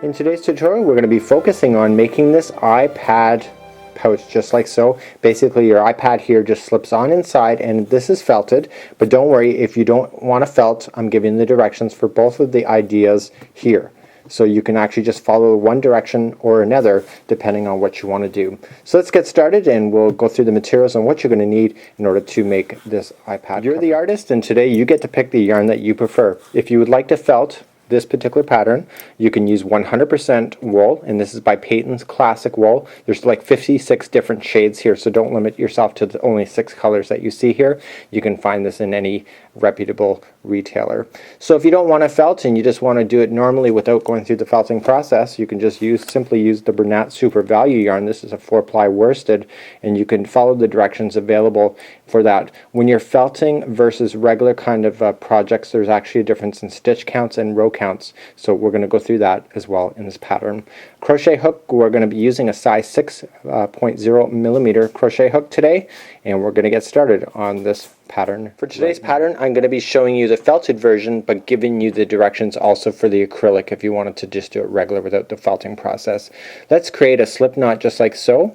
In today's tutorial, we're going to be focusing on making this iPad pouch just like so. Basically, your iPad here just slips on inside, and this is felted, but don't worry if you don't want to felt. I'm giving the directions for both of the ideas here. So you can actually just follow one direction or another depending on what you want to do. So let's get started, and we'll go through the materials and what you're going to need in order to make this iPad. You're the artist, and today you get to pick the yarn that you prefer. If you would like to felt this particular pattern, you can use 100% wool, and this is by Peyton's Classic Wool. There's like 56 different shades here, so don't limit yourself to the only 6 colors that you see here. You can find this in any reputable retailer. So if you don't want to felt and you just want to do it normally without going through the felting process, you can just simply use the Bernat Super Value yarn. This is a 4-ply worsted, and you can follow the directions available for that. When you're felting versus regular kind of projects, there's actually a difference in stitch counts and row counts, so we're going to go through that as well in this pattern. Crochet hook, we're going to be using a size 6.0 millimeter crochet hook today, and we're going to get started on this pattern. For today's pattern, I'm going to be showing you the felted version, but giving you the directions also for the acrylic if you wanted to just do it regular without the felting process. Let's create a slip knot just like so.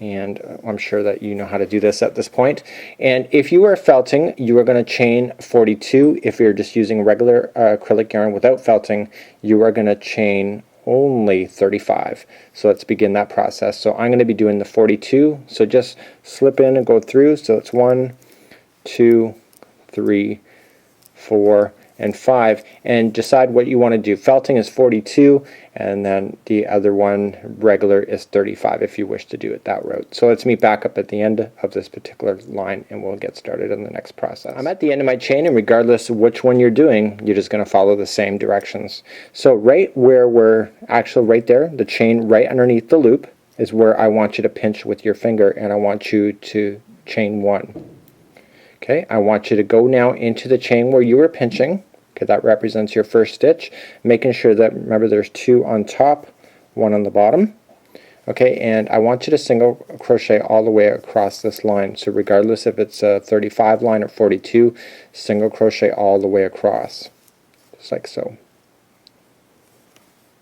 And I'm sure that you know how to do this at this point. And if you are felting, you are going to chain 42. If you're just using regular acrylic yarn without felting, you are going to chain only 35. So let's begin that process. So I'm going to be doing the 42. So just slip in and go through. So it's 1, 2, 3, 4, and 5, and decide what you want to do. Felting is 42, and then the other one, regular, is 35 if you wish to do it that route. So let's meet back up at the end of this particular line, and we'll get started in the next process. I'm at the end of my chain, and regardless of which one you're doing, you're just going to follow the same directions. So right where we're actually right there, the chain right underneath the loop, is where I want you to pinch with your finger, and I want you to chain 1. Okay, I want you to go now into the chain where you were pinching. Okay, that represents your first stitch, making sure that, remember, there's 2 on top, 1 on the bottom. Okay, and I want you to single crochet all the way across this line. So regardless if it's a 35 line or 42, single crochet all the way across, just like so.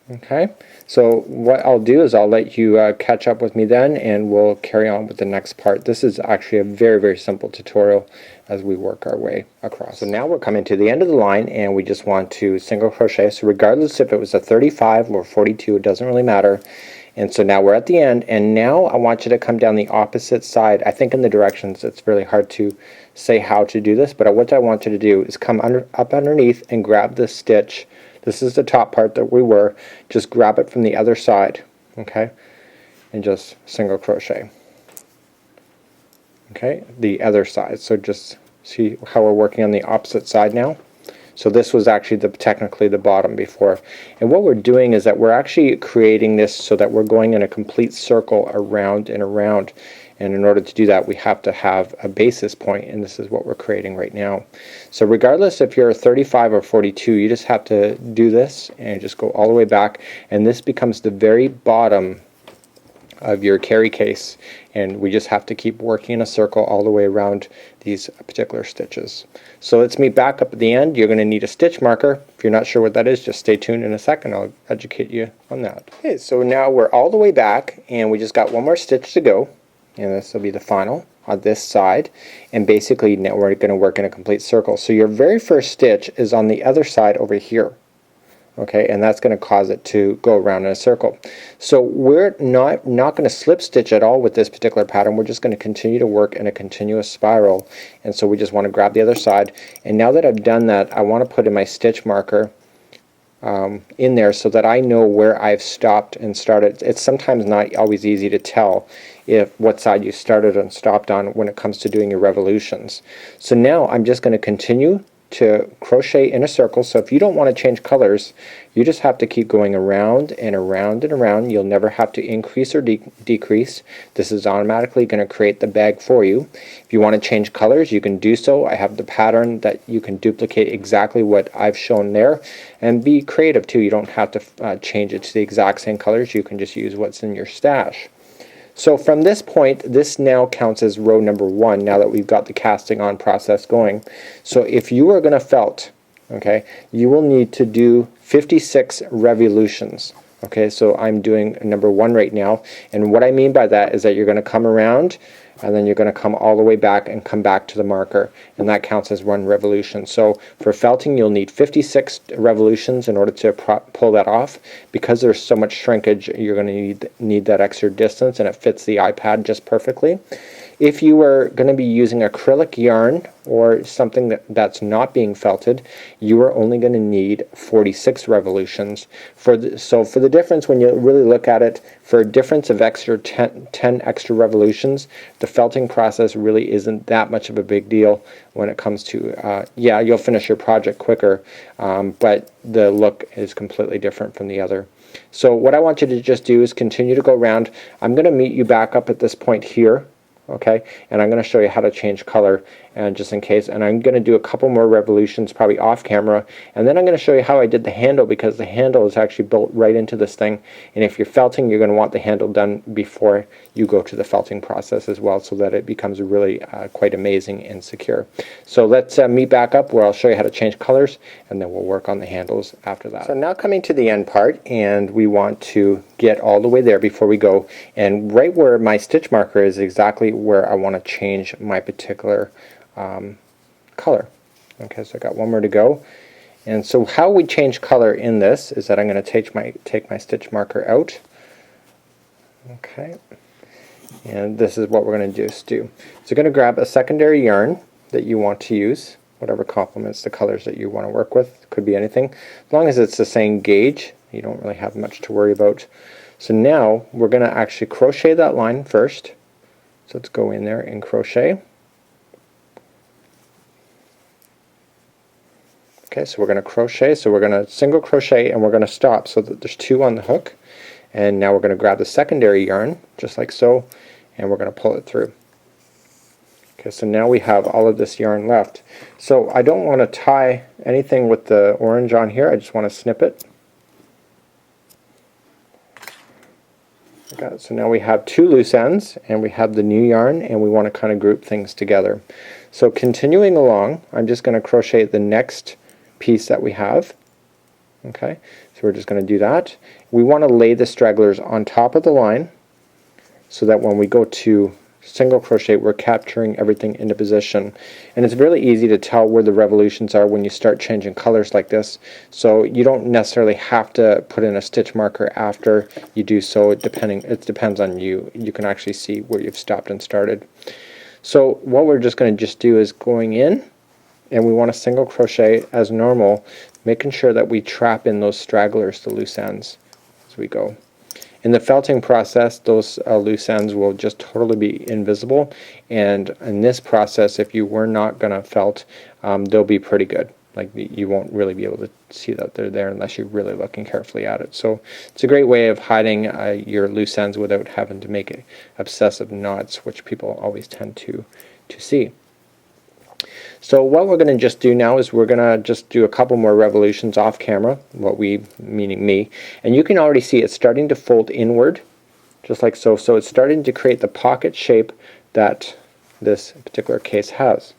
Okay, so what I'll do is I'll let you catch up with me then, and we'll carry on with the next part. This is actually a very, very simple tutorial as we work our way across. So now we're coming to the end of the line, and we just want to single crochet. So regardless if it was a 35 or 42, it doesn't really matter. And so now we're at the end, and now I want you to come down the opposite side. I think in the directions it's really hard to say how to do this, but what I want you to do is come up underneath and grab this stitch. This is the top part that we were. Just grab it from the other side, okay, and just single crochet. Okay, the other side. So just see how we're working on the opposite side now. So this was actually technically the bottom before. And what we're doing is that we're actually creating this so that we're going in a complete circle around and around. And in order to do that, we have to have a basis point, and this is what we're creating right now. So regardless if you're 35 or 42, you just have to do this and just go all the way back, and this becomes the very bottom of your carry case, and we just have to keep working in a circle all the way around these particular stitches. So let's meet back up at the end. You're going to need a stitch marker. If you're not sure what that is, just stay tuned in a second. I'll educate you on that. Okay, so now we're all the way back, and we just got one more stitch to go, and this will be the final on this side. And basically now we're going to work in a complete circle. So your very first stitch is on the other side over here. Okay, and that's going to cause it to go around in a circle. So we're not going to slip stitch at all with this particular pattern. We're just going to continue to work in a continuous spiral, and so we just want to grab the other side. And now that I've done that, I want to put in my stitch marker in there so that I know where I've stopped and started. It's sometimes not always easy to tell what side you started and stopped on when it comes to doing your revolutions. So now I'm just going to continue to crochet in a circle. So if you don't want to change colors, you just have to keep going around and around and around. You'll never have to increase or decrease. This is automatically going to create the bag for you. If you want to change colors, you can do so. I have the pattern that you can duplicate exactly what I've shown there, and be creative too. You don't have to change it to the exact same colors. You can just use what's in your stash. So from this point, this now counts as row number 1 now that we've got the casting on process going. So if you are going to felt okay, you will need to do 56 revolutions. Okay, so I'm doing number 1 right now, and what I mean by that is that you're going to come around and then you're going to come all the way back and come back to the marker, and that counts as 1 revolution. So for felting you'll need 56 revolutions in order to pull that off. Because there's so much shrinkage, you're going to need that extra distance, and it fits the iPad just perfectly. If you are going to be using acrylic yarn or something that's not being felted, you are only going to need 46 revolutions. So for the difference, when you really look at it, for a difference of 10 extra revolutions, the felting process really isn't that much of a big deal when it comes to, yeah, you'll finish your project quicker, but the look is completely different from the other. So what I want you to just do is continue to go around. I'm going to meet you back up at this point here. Okay, and I'm going to show you how to change color, and just in case, and I'm going to do a couple more revolutions probably off camera, and then I'm going to show you how I did the handle, because the handle is actually built right into this thing, and if you're felting you're going to want the handle done before you go to the felting process as well, so that it becomes really quite amazing and secure. So let's meet back up where I'll show you how to change colors, and then we'll work on the handles after that. So now coming to the end part, and we want to get all the way there before we go, and right where my stitch marker is exactly where I want to change my particular color. Okay, so I got 1 more to go. And so how we change color in this is that I'm going to take my stitch marker out. Okay, and this is what we're going to do. So you're going to grab a secondary yarn that you want to use, whatever complements the colors that you want to work with. Could be anything, as long as it's the same gauge. You don't really have much to worry about. So now we're going to actually crochet that line first. So let's go in there and crochet. Okay, so we're going to crochet, so we're going to single crochet and we're going to stop so that there's 2 on the hook. And now we're going to grab the secondary yarn, just like so, and we're going to pull it through. Okay, so now we have all of this yarn left. So I don't want to tie anything with the orange on here, I just want to snip it. Okay, so now we have 2 loose ends, and we have the new yarn, and we want to kind of group things together. So continuing along, I'm just going to crochet the next piece that we have. Okay, so we're just going to do that. We want to lay the stragglers on top of the line so that when we go to single crochet we're capturing everything into position, and it's really easy to tell where the revolutions are when you start changing colors like this. So you don't necessarily have to put in a stitch marker after you do so. It depends on you. You can actually see where you've stopped and started. So what we're just going to do is going in, and we want to single crochet as normal, making sure that we trap in those stragglers, the loose ends, as we go. In the felting process, those loose ends will just totally be invisible, and in this process, if you were not going to felt, they'll be pretty good. Like, you won't really be able to see that they're there unless you're really looking carefully at it. So it's a great way of hiding your loose ends without having to make obsessive knots, which people always tend to see. So what we're going to just do now is we're going to just do a couple more revolutions off camera, meaning me, and you can already see it's starting to fold inward, just like so. So it's starting to create the pocket shape that this particular case has.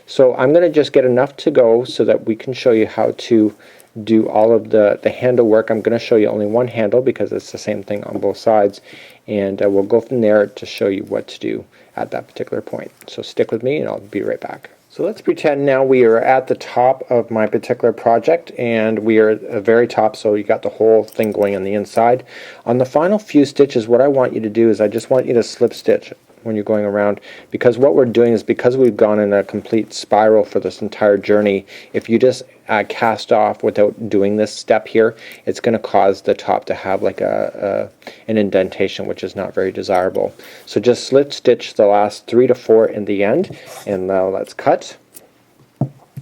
So I'm going to just get enough to go so that we can show you how to do all of the handle work. I'm going to show you only 1 handle because it's the same thing on both sides, and we'll go from there to show you what to do at that particular point. So stick with me and I'll be right back. So let's pretend now we are at the top of my particular project, and we are at the very top, so you got the whole thing going on the inside. On the final few stitches, what I want you to do is I just want you to slip stitch when you're going around, because what we're doing is, because we've gone in a complete spiral for this entire journey, if you just cast off without doing this step here, it's going to cause the top to have like an indentation, which is not very desirable. So just slip stitch the last 3 to 4 in the end, and now let's cut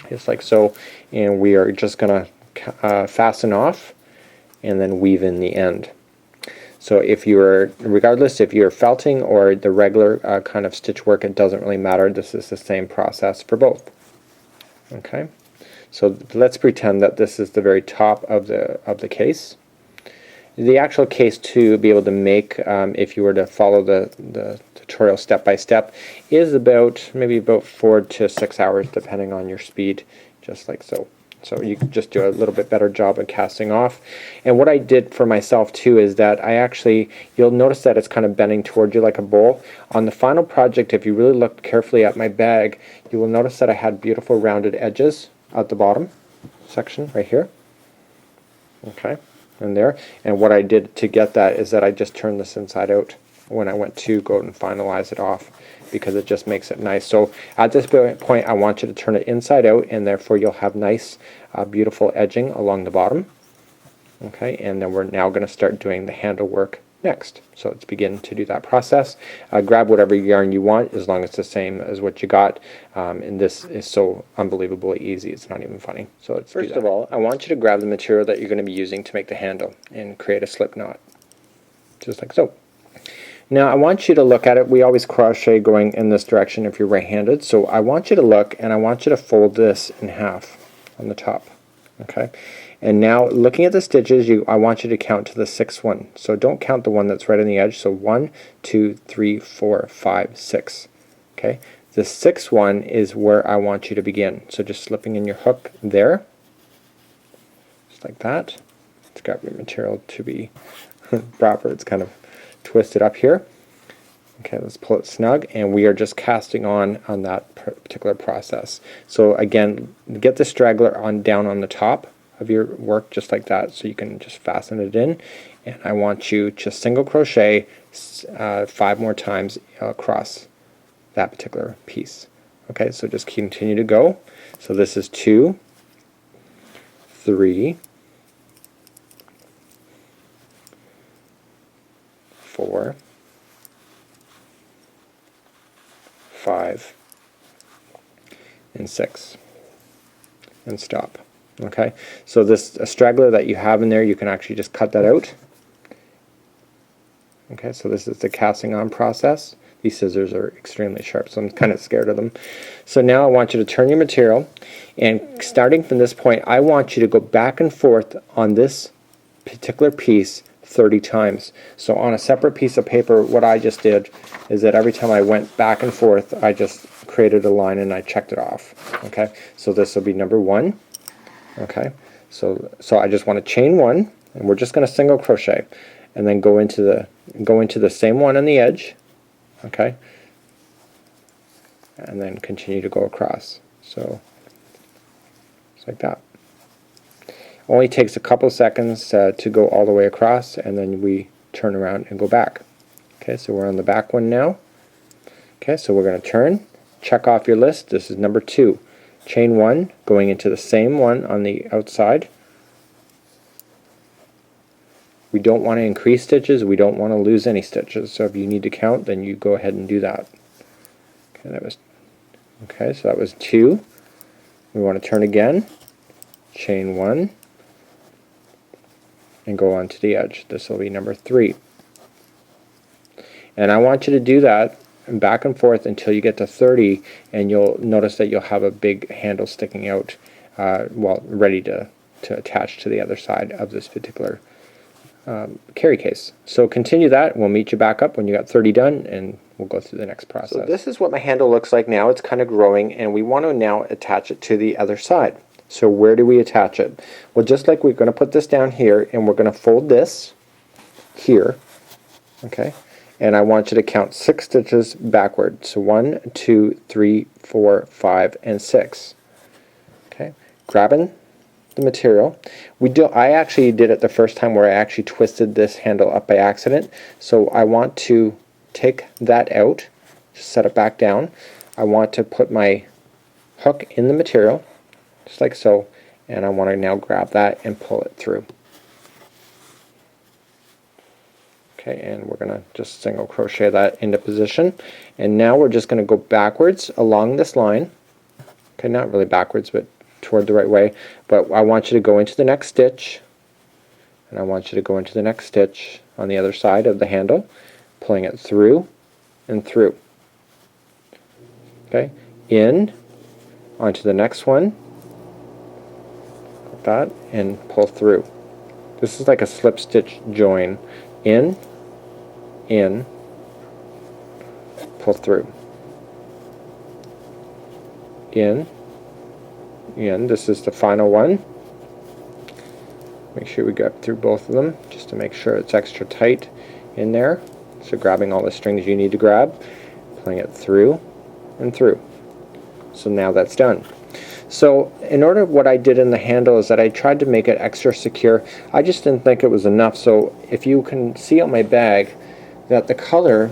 just like so, and we are just going to fasten off and then weave in the end. So regardless if you're felting or the regular kind of stitch work, it doesn't really matter. This is the same process for both. Okay, so let's pretend that this is the very top of the case. The actual case to be able to make, if you were to follow the tutorial step by step, is maybe about 4 to 6 hours, depending on your speed, just like so. So you can just do a little bit better job of casting off. And what I did for myself too is that I actually, you'll notice that it's kind of bending toward you like a bowl. On the final project, if you really look carefully at my bag, you will notice that I had beautiful rounded edges at the bottom section right here. Okay, and there. And what I did to get that is that I just turned this inside out when I went to go and finalize it off, because it just makes it nice. So at this point I want you to turn it inside out, and therefore you'll have nice beautiful edging along the bottom. Okay, and then we're now going to start doing the handle work next. So let's begin to do that process. Grab whatever yarn you want, as long as it's the same as what you got, and this is so unbelievably easy, it's not even funny. So let's First of all, I want you to grab the material that you're going to be using to make the handle and create a slip knot, just like so. Now I want you to look at it. We always crochet going in this direction if you're right-handed, so I want you to look, and I want you to fold this in half on the top. Okay, and now looking at the stitches, I want you to count to the sixth one. So don't count the one that's right on the edge. So 1, 2, 3, 4, 5, 6. Okay, the sixth one is where I want you to begin. So just slipping in your hook there, just like that. Let's grab your material to be proper. It's kind of twisted up here. Okay, let's pull it snug, and we are just casting on that particular process. So again, get the straggler on down on the top of your work, just like that, so you can just fasten it in. And I want you to single crochet 5 more times across that particular piece. Okay, so just continue to go. So this is 2, 3, 4, 5, and 6, and stop. Okay, so this straggler that you have in there, you can actually just cut that out. Okay, so this is the casting on process. These scissors are extremely sharp, so I'm kind of scared of them. So now I want you to turn your material, and starting from this point, I want you to go back and forth on this particular piece 30 times. So on a separate piece of paper, what I just did is that every time I went back and forth, I just created a line and I checked it off. Okay, so this will be number 1. Okay, so I just want to chain 1, and we're just going to single crochet, and then go into the same one on the edge. Okay, and then continue to go across. So just like that. Only takes a couple seconds to go all the way across, and then we turn around and go back. Okay, so we're on the back one now. Okay, so we're going to turn, check off your list. This is number 2. Chain 1, going into the same one on the outside. We don't want to increase stitches, we don't want to lose any stitches, so if you need to count, then you go ahead and do that. Okay, so that was 2. We want to turn again, chain 1, and go on to the edge. This will be number 3. And I want you to do that back and forth until you get to 30, and you'll notice that you'll have a big handle sticking out, well, ready to attach to the other side of this particular carry case. So continue that. We'll meet you back up when you got 30 done, and we'll go through the next process. So this is what my handle looks like now. It's kind of growing, and we want to now attach it to the other side. So where do we attach it? Well, just like we're going to put this down here, and we're going to fold this here. Okay, and I want you to count 6 stitches backward. So 1, 2, 3, 4, 5, and 6. Okay, grabbing the material. I actually did it the first time where I actually twisted this handle up by accident. So I want to take that out, set it back down. I want to put my hook in the material, just like so, and I want to now grab that and pull it through. Okay, and we're going to just single crochet that into position, and now we're just going to go backwards along this line. Okay, not really backwards, but toward the right way. But I want you to go into the next stitch, and I want you to go into the next stitch on the other side of the handle, pulling it through and through. Okay, in, onto the next one, like that, and pull through. This is like a slip stitch join. In, pull through. In, end. This is the final one. Make sure we get through both of them just to make sure it's extra tight in there. So grabbing all the strings you need to grab, pulling it through and through. So now that's done. So in order, what I did in the handle is that I tried to make it extra secure. I just didn't think it was enough. So if you can see on my bag that the color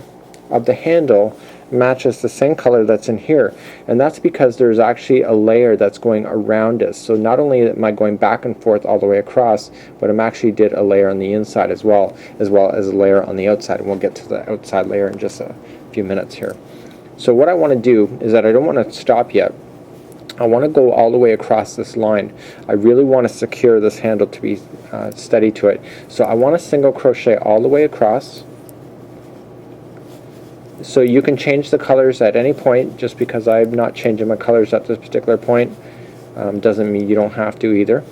of the handle matches the same color that's in here, and that's because there's actually a layer that's going around it. So not only am I going back and forth all the way across, but I'm actually did a layer on the inside as well as a layer on the outside, and we'll get to the outside layer in just a few minutes here. So what I want to do is that I don't want to stop yet. I want to go all the way across this line. I really want to secure this handle to be steady to it. So I want to single crochet all the way across. So you can change the colors at any point. Just because I'm not changing my colors at this particular point doesn't mean you don't have to either.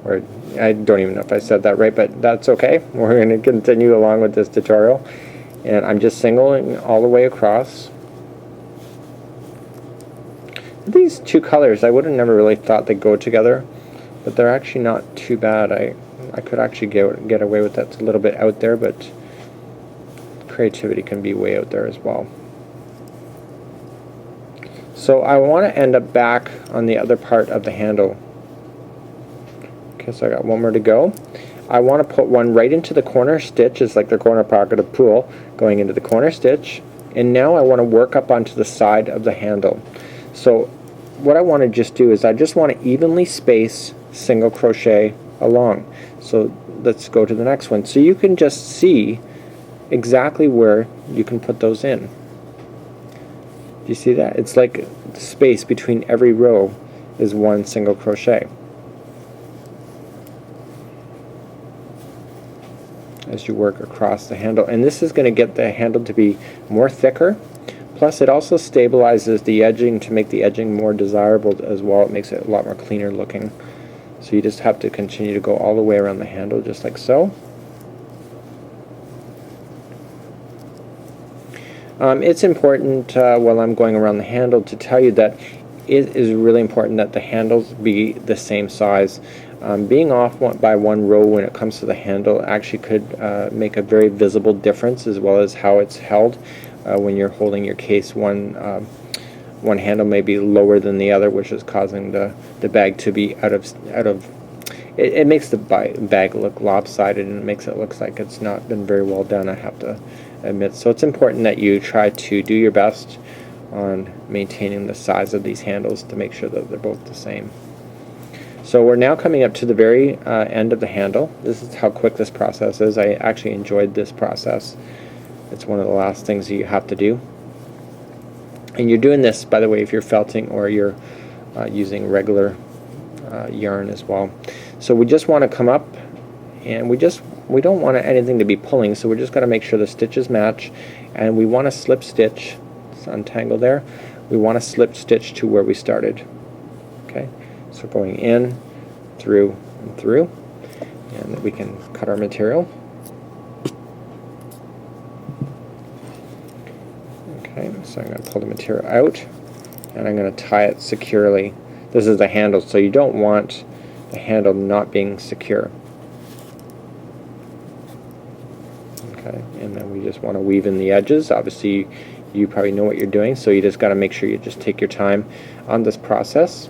Or I don't even know if I said that right, but that's okay. We're going to continue along with this tutorial. And I'm just singling all the way across. These two colors, I would have never really thought they'd go together, but they're actually not too bad. I could actually get away with that. It's a little bit out there, but creativity can be way out there as well. So I want to end up back on the other part of the handle. Okay, so I got one more to go. I want to put one right into the corner stitch. It's like the corner pocket of pool, going into the corner stitch. And now I want to work up onto the side of the handle. So what I want to just do is I just want to evenly space single crochet along. So let's go to the next one. So you can just see exactly where you can put those in. Do you see that? It's like the space between every row is one single crochet. As you work across the handle. And this is going to get the handle to be more thicker. Plus it also stabilizes the edging to make the edging more desirable as well. It makes it a lot more cleaner looking. So you just have to continue to go all the way around the handle just like so. It's important while I'm going around the handle to tell you that it is really important that the handles be the same size. Being off by one row when it comes to the handle actually could make a very visible difference, as well as how it's held. When you're holding your case, one handle may be lower than the other, which is causing the bag to be out of. It makes the bag look lopsided, and it makes it look like it's not been very well done, I have to admit. So it's important that you try to do your best on maintaining the size of these handles to make sure that they're both the same. So we're now coming up to the very end of the handle. This is how quick this process is. I actually enjoyed this process. It's one of the last things that you have to do. And you're doing this, by the way, if you're felting or you're using regular yarn as well. So we just want to come up, and we don't want anything to be pulling, so we're just going to make sure the stitches match, and we want to slip stitch. Let's untangle there. We want to slip stitch to where we started. Okay, so going in, through, and through, and we can cut our material. Okay, so I'm going to pull the material out, and I'm going to tie it securely. This is the handle, so you don't want the handle not being secure. Okay, and then we just want to weave in the edges. Obviously, you probably know what you're doing, so you just got to make sure you just take your time on this process.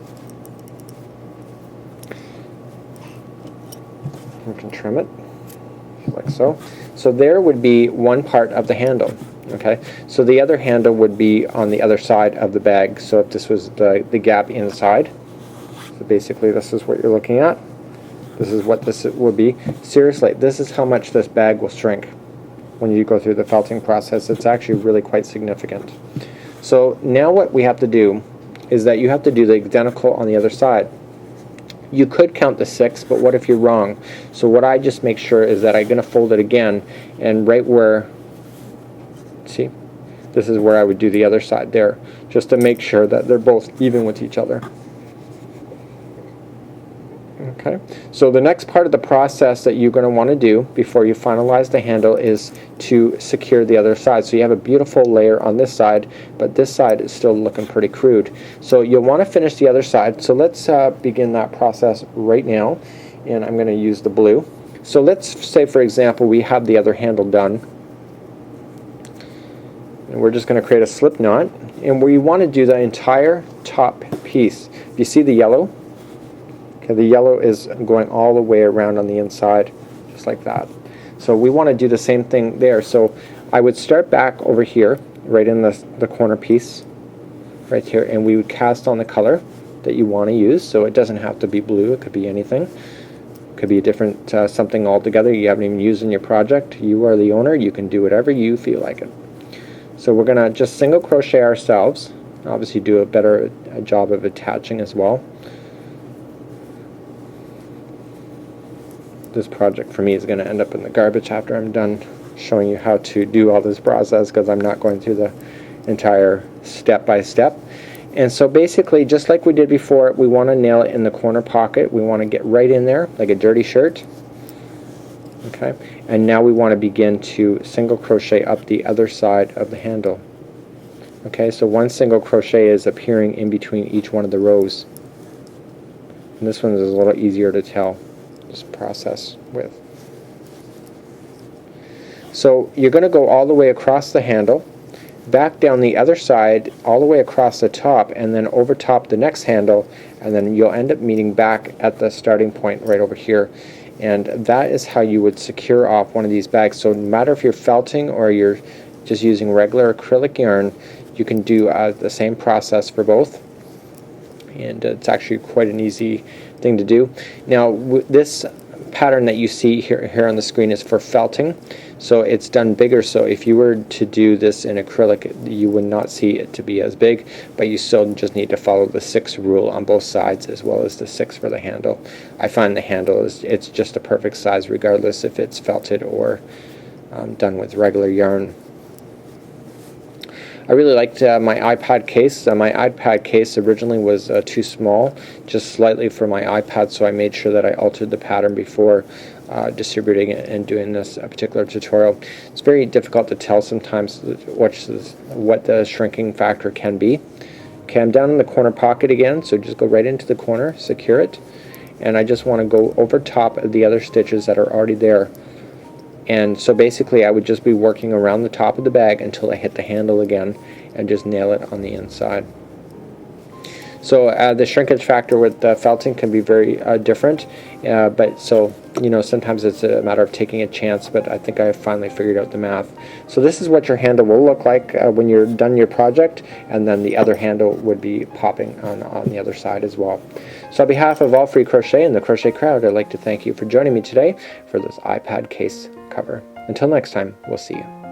You can trim it like so. So there would be one part of the handle. Okay, so the other handle would be on the other side of the bag. So if this was the gap inside, so basically this is what you're looking at. This is what this would be. Seriously, this is how much this bag will shrink when you go through the felting process. It's actually really quite significant. So now what we have to do is that you have to do the identical on the other side. You could count the 6, but what if you're wrong? So what I just make sure is that I'm going to fold it again, and right where, see, this is where I would do the other side there, just to make sure that they're both even with each other. Okay, so the next part of the process that you're going to want to do before you finalize the handle is to secure the other side. So you have a beautiful layer on this side, but this side is still looking pretty crude. So you'll want to finish the other side. So let's begin that process right now, and I'm going to use the blue. So let's say, for example, we have the other handle done, and we're just going to create a slip knot, and we want to do the entire top piece. If you see the yellow, okay, the yellow is going all the way around on the inside, just like that. So we want to do the same thing there. So I would start back over here, right in the corner piece, right here, and we would cast on the color that you want to use. So it doesn't have to be blue, it could be anything. It could be a different something altogether you haven't even used in your project. You are the owner, you can do whatever you feel like it. So we're going to just single crochet ourselves, obviously do a better job of attaching as well. This project for me is going to end up in the garbage after I'm done showing you how to do all this process, because I'm not going through the entire step by step. And so basically, just like we did before, we want to nail it in the corner pocket. We want to get right in there like a dirty shirt. Okay, and now we want to begin to single crochet up the other side of the handle. Okay, so one single crochet is appearing in between each one of the rows, and this one is a little easier to tell this process with. So you're going to go all the way across the handle, back down the other side, all the way across the top, and then over top the next handle, and then you'll end up meeting back at the starting point right over here. And that is how you would secure off one of these bags. So no matter if you're felting or you're just using regular acrylic yarn, you can do the same process for both, and it's actually quite an easy thing to do. Now this pattern that you see here on the screen is for felting, so it's done bigger. So if you were to do this in acrylic, you would not see it to be as big, but you still just need to follow the 6 rule on both sides, as well as the 6 for the handle. I find the handle it's just a perfect size regardless if it's felted or done with regular yarn. I really liked my iPad case. My iPad case originally was too small, just slightly for my iPad, so I made sure that I altered the pattern before distributing it and doing this particular tutorial. It's very difficult to tell sometimes what the shrinking factor can be. Okay, I'm down in the corner pocket again, so just go right into the corner, secure it, and I just want to go over top of the other stitches that are already there. And so basically I would just be working around the top of the bag until I hit the handle again and just nail it on the inside. So the shrinkage factor with felting can be very different, but so sometimes it's a matter of taking a chance, but I think I finally figured out the math. So this is what your handle will look like when you're done your project, and then the other handle would be popping on the other side as well. So on behalf of all Free Crochet and the Crochet Crowd, I'd like to thank you for joining me today for this iPad case cover. Until next time, we'll see you.